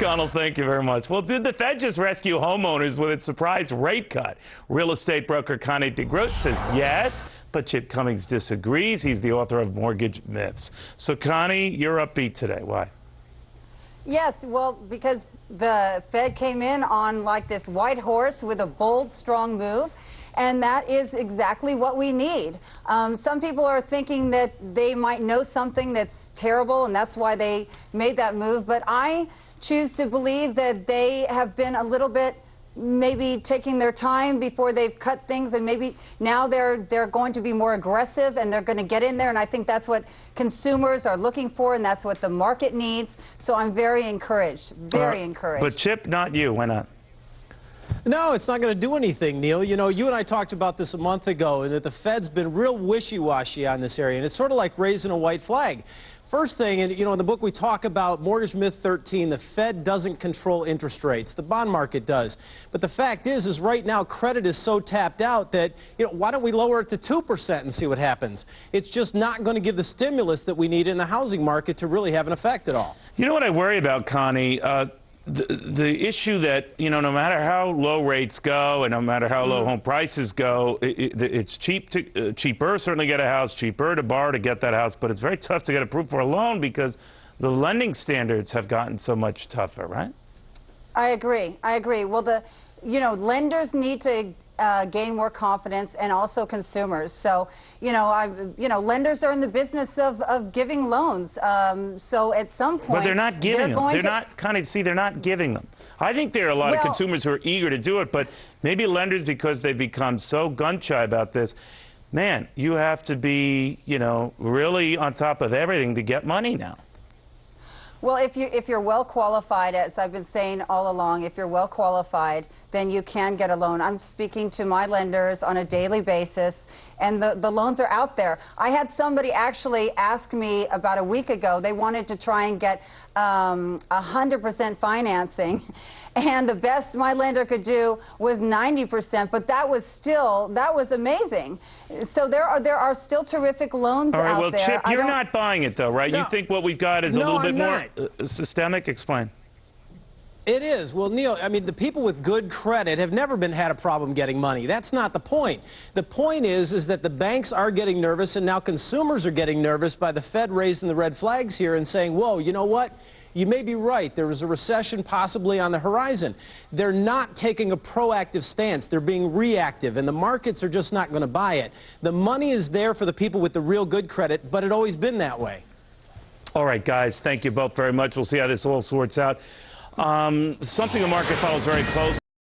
McConnell, thank you very much. Well, did the Fed just rescue homeowners with its surprise rate cut? Real estate broker Connie De Groot says yes, but Chip Cummings disagrees. He's the author of Mortgage Myths. So, Connie, you're upbeat today. Why? Yes, well, because the Fed came in on like this white horse with a bold, strong move. And that is exactly what we need. Some people are thinking that they might know something that's terrible, and that's why they made that move. But I choose to believe that they have been a little bit maybe taking their time before they've cut things, and maybe now they're going to be more aggressive, and they're going to get in there. And I think that's what consumers are looking for, and that's what the market needs. So I'm very encouraged, very encouraged. But Chip, not you. Why not? No, it's not going to do anything, Neil. You know, you and I talked about this a month ago, and that the Fed's been real wishy-washy on this area, and it's sort of like raising a white flag. First thing, and you know, in the book we talk about Mortgage Myth 13, the Fed doesn't control interest rates. The bond market does. But the fact is right now credit is so tapped out that, you know, why don't we lower it to 2% and see what happens? It's just not going to give the stimulus that we need in the housing market to really have an effect at all. You know what I worry about, Connie? The issue that, you know, no matter how low rates go and no matter how low home prices go, it's cheaper certainly get a house, cheaper to borrow to get that house, but it's very tough to get approved for a loan because the lending standards have gotten so much tougher, right? I agree. I agree. Well, you know, lenders need to gain more confidence, and also consumers. So, you know, lenders are in the business of giving loans. So at some point, but they're not giving them. They're not they're not giving them. I think there are a lot of consumers who are eager to do it, but maybe lenders, because they've become so gun-shy about this, man, you have to be, you know, really on top of everything to get money now. Well, if you're well qualified, as I've been saying all along, if you're well qualified, then you can get a loan. I'm speaking to my lenders on a daily basis, and the loans are out there. I had somebody actually ask me about a week ago. They wanted to try and get 100% financing, and the best my lender could do was 90%, but that was amazing. So there are still terrific loans out there. All right, well, Chip, you're not buying it, though, right? No. You think what we've got is a little bit more systemic? Explain. It is. Well, Neil, I mean, the people with good credit have never had a problem getting money. That's not the point. The point is that the banks are getting nervous, and now consumers are getting nervous by the Fed raising the red flags here and saying, whoa, you know what? You may be right. There is a recession possibly on the horizon. They're not taking a proactive stance. They're being reactive, and the markets are just not going to buy it. The money is there for the people with the real good credit, but it's always been that way. All right, guys, thank you both very much. We'll see how this all sorts out. Something the market follows very closely.